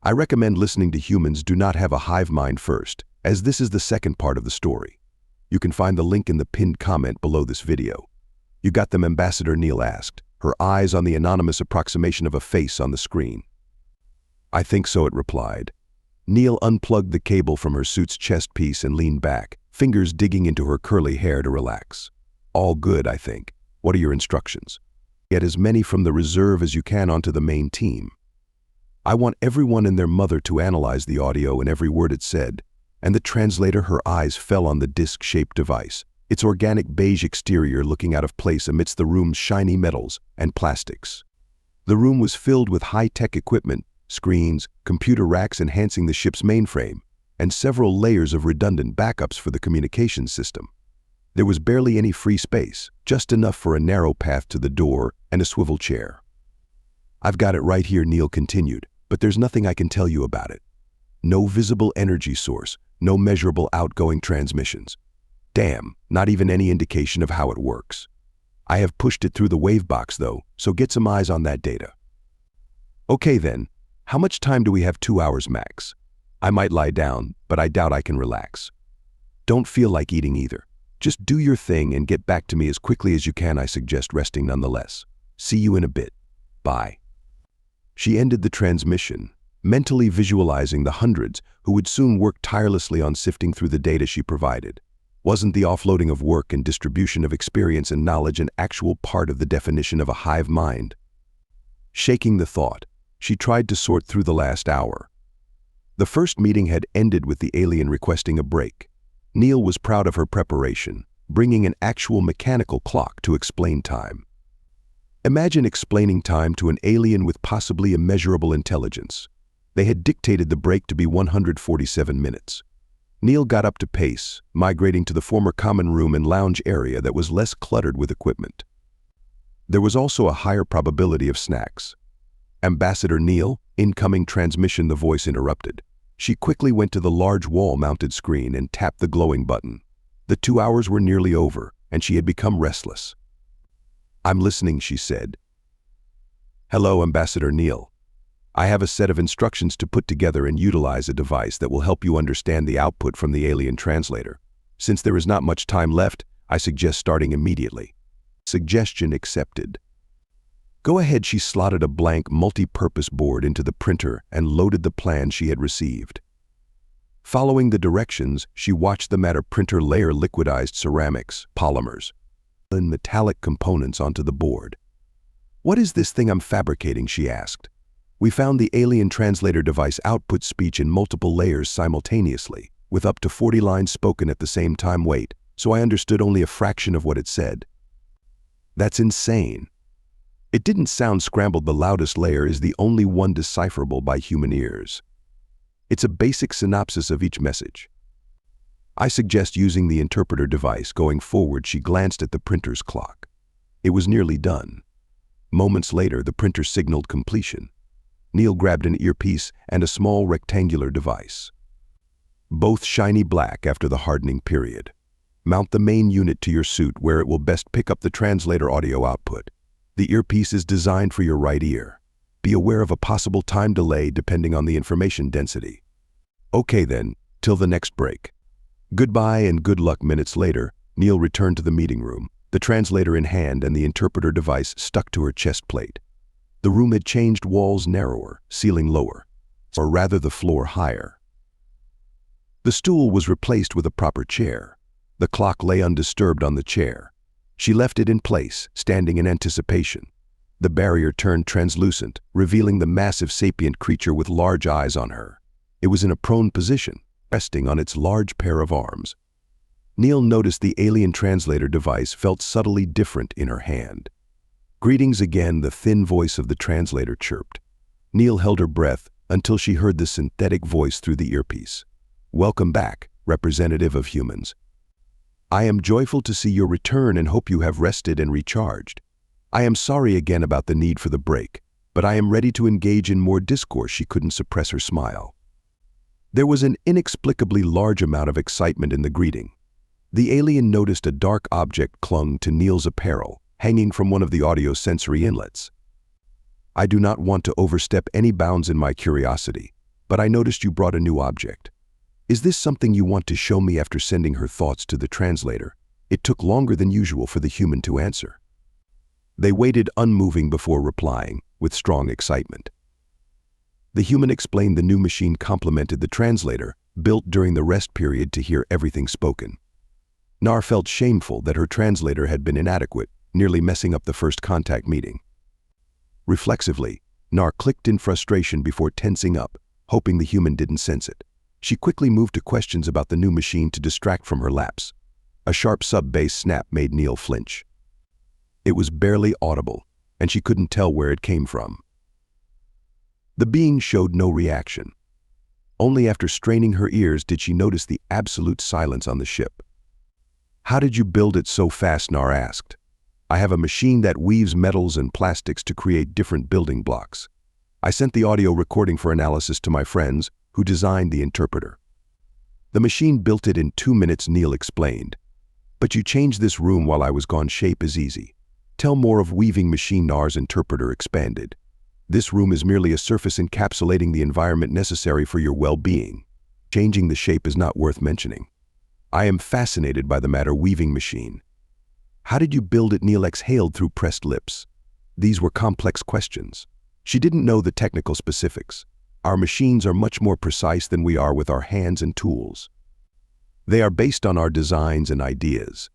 I recommend listening to humans do not have a hive mind first, as this is the second part of the story. You can find the link in the pinned comment below this video. You got them, Ambassador Neil asked, her eyes on the anonymous approximation of a face on the screen. I think so, it replied. Neil unplugged the cable from her suit's chest piece and leaned back, fingers digging into her curly hair to relax. All good, I think. What are your instructions? Get as many from the reserve as you can onto the main team. I want everyone and their mother to analyze the audio and every word it said, and the translator, her eyes fell on the disc-shaped device, its organic beige exterior looking out of place amidst the room's shiny metals and plastics. The room was filled with high-tech equipment, screens, computer racks enhancing the ship's mainframe, and several layers of redundant backups for the communications system. There was barely any free space, just enough for a narrow path to the door and a swivel chair. I've got it right here, Neil continued, but there's nothing I can tell you about it. No visible energy source, no measurable outgoing transmissions. Damn, not even any indication of how it works. I have pushed it through the wave box though, so get some eyes on that data. Okay then, how much time do we have? 2 hours max. I might lie down, but I doubt I can relax. Don't feel like eating either. Just do your thing and get back to me as quickly as you can. I suggest resting nonetheless. See you in a bit. Bye. She ended the transmission, mentally visualizing the hundreds who would soon work tirelessly on sifting through the data she provided. Wasn't the offloading of work and distribution of experience and knowledge an actual part of the definition of a hive mind? Shaking the thought, she tried to sort through the last hour. The first meeting had ended with the alien requesting a break. Neil was proud of her preparation, bringing an actual mechanical clock to explain time. Imagine explaining time to an alien with possibly immeasurable intelligence. They had dictated the break to be 147 minutes. Neil got up to pace, migrating to the former common room and lounge area that was less cluttered with equipment. There was also a higher probability of snacks. Ambassador Neil, incoming transmission, the voice interrupted. She quickly went to the large wall-mounted screen and tapped the glowing button. The 2 hours were nearly over, and she had become restless. I'm listening, she said. Hello, Ambassador Neil. I have a set of instructions to put together and utilize a device that will help you understand the output from the alien translator. Since there is not much time left, I suggest starting immediately. Suggestion accepted. Go ahead. She slotted a blank multi-purpose board into the printer and loaded the plan she had received. Following the directions, she watched the matter printer layer liquidized ceramics, polymers, and metallic components onto the board. What is this thing I'm fabricating? She asked. We found the alien translator device output speech in multiple layers simultaneously, with up to 40 lines spoken at the same time. Wait, so I understood only a fraction of what it said. That's insane. It didn't sound scrambled. The loudest layer is the only one decipherable by human ears. It's a basic synopsis of each message. I suggest using the interpreter device going forward. She glanced at the printer's clock. It was nearly done. Moments later, the printer signaled completion. Neil grabbed an earpiece and a small rectangular device. Both shiny black after the hardening period. Mount the main unit to your suit where it will best pick up the translator audio output. The earpiece is designed for your right ear. Be aware of a possible time delay depending on the information density. Okay then, till the next break. Goodbye and good luck. Minutes later, Neil returned to the meeting room, the translator in hand and the interpreter device stuck to her chest plate. The room had changed, walls narrower, ceiling lower, or rather the floor higher. The stool was replaced with a proper chair. The clock lay undisturbed on the chair. She left it in place, standing in anticipation. The barrier turned translucent, revealing the massive sapient creature with large eyes on her. It was in a prone position, resting on its large pair of arms. Neil noticed the alien translator device felt subtly different in her hand. Greetings again, the thin voice of the translator chirped. Neil held her breath until she heard the synthetic voice through the earpiece. Welcome back, representative of humans. I am joyful to see your return and hope you have rested and recharged. I am sorry again about the need for the break, but I am ready to engage in more discourse. She couldn't suppress her smile. There was an inexplicably large amount of excitement in the greeting. The alien noticed a dark object clung to Neil's apparel, hanging from one of the audio-sensory inlets. I do not want to overstep any bounds in my curiosity, but I noticed you brought a new object. Is this something you want to show me?" After sending her thoughts to the translator, it took longer than usual for the human to answer. They waited unmoving before replying, with strong excitement. The human explained the new machine complemented the translator, built during the rest period to hear everything spoken. Nar felt shameful that her translator had been inadequate, nearly messing up the first contact meeting. Reflexively, Nar clicked in frustration before tensing up, hoping the human didn't sense it. She quickly moved to questions about the new machine to distract from her lapse. A sharp sub-bass snap made Neil flinch. It was barely audible, and she couldn't tell where it came from. The being showed no reaction. Only after straining her ears did she notice the absolute silence on the ship. "How did you build it so fast?" Nar asked. "I have a machine that weaves metals and plastics to create different building blocks. I sent the audio recording for analysis to my friends, who designed the interpreter. The machine built it in 2 minutes," Neil explained. "But you changed this room while I was gone. Shape is easy. Tell more of weaving machine." Nar's interpreter expanded. "This room is merely a surface encapsulating the environment necessary for your well-being. Changing the shape is not worth mentioning. I am fascinated by the matter weaving machine." "How did you build it?" Neil exhaled through pressed lips. These were complex questions. She didn't know the technical specifics. Our machines are much more precise than we are with our hands and tools. They are based on our designs and ideas.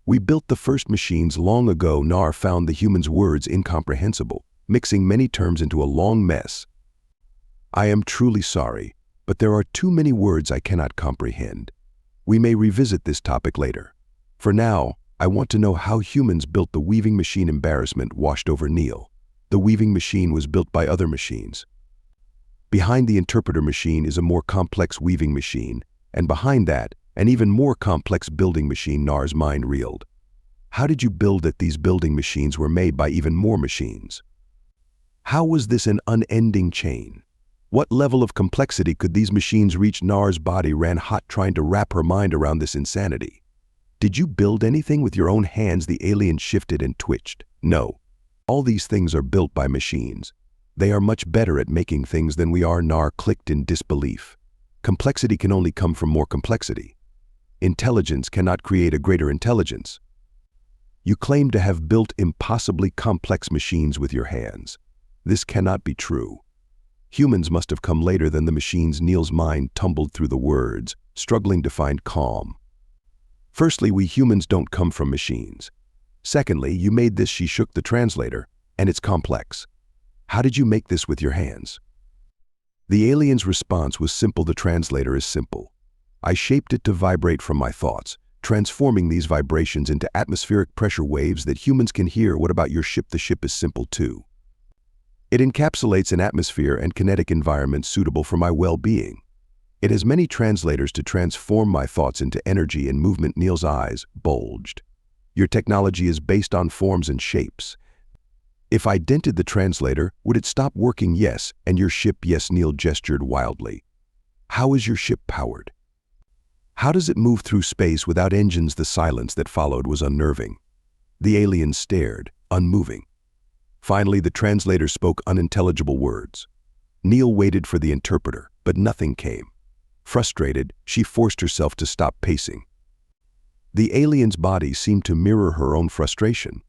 We built the first machines long ago. Nar found the human's words incomprehensible, mixing many terms into a long mess. "I am truly sorry, but there are too many words I cannot comprehend. We may revisit this topic later. For now, I want to know how humans built the weaving machine." Embarrassment washed over Neil. The weaving machine was built by other machines. Behind the interpreter machine is a more complex weaving machine, and behind that, an even more complex building machine. Nar's mind reeled. "How did you build it?" "These building machines were made by even more machines." "How was this an unending chain? What level of complexity could these machines reach?" Nar's body ran hot trying to wrap her mind around this insanity. "Did you build anything with your own hands?" The alien shifted and twitched. "No. All these things are built by machines. They are much better at making things than we are." Nar clicked in disbelief. Complexity can only come from more complexity. Intelligence cannot create a greater intelligence. You claim to have built impossibly complex machines with your hands. This cannot be true. Humans must have come later than the machines. Neil's mind tumbled through the words, struggling to find calm. "Firstly, we humans don't come from machines. Secondly, you made this." She shook the translator, "and it's complex. How did you make this with your hands?" The alien's response was simple. The translator is simple. "I shaped it to vibrate from my thoughts, transforming these vibrations into atmospheric pressure waves that humans can hear." "What about your ship?" "The ship is simple too. It encapsulates an atmosphere and kinetic environment suitable for my well-being. It has many translators to transform my thoughts into energy and movement." Neil's eyes bulged. "Your technology is based on forms and shapes. If I dented the translator, would it stop working?" "Yes." "And your ship?" "Yes." Neil gestured wildly. "How is your ship powered? How does it move through space without engines?" The silence that followed was unnerving. The alien stared, unmoving. Finally, the translator spoke unintelligible words. Neil waited for the interpreter, but nothing came. Frustrated, she forced herself to stop pacing. The alien's body seemed to mirror her own frustration.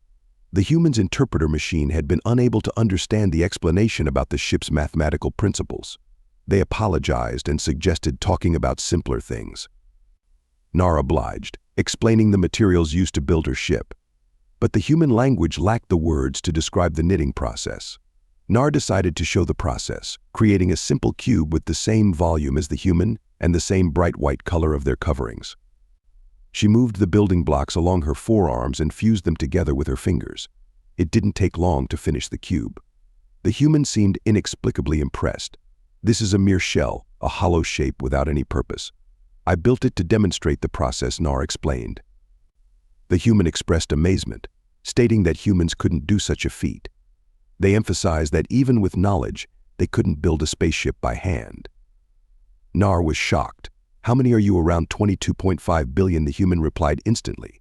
The human's interpreter machine had been unable to understand the explanation about the ship's mathematical principles. They apologized and suggested talking about simpler things. Nar obliged, explaining the materials used to build her ship. But the human language lacked the words to describe the knitting process. Nar decided to show the process, creating a simple cube with the same volume as the human and the same bright white color of their coverings. She moved the building blocks along her forearms and fused them together with her fingers. It didn't take long to finish the cube. The human seemed inexplicably impressed. "This is a mere shell, a hollow shape without any purpose. I built it to demonstrate the process," Nar explained. The human expressed amazement, stating that humans couldn't do such a feat. They emphasized that even with knowledge, they couldn't build a spaceship by hand. Nar was shocked. "How many are you?" "Around 22.5 billion, the human replied instantly.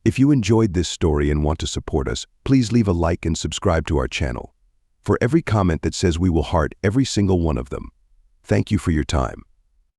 If you enjoyed this story and want to support us, please leave a like and subscribe to our channel. For every comment that says, we will heart every single one of them. Thank you for your time.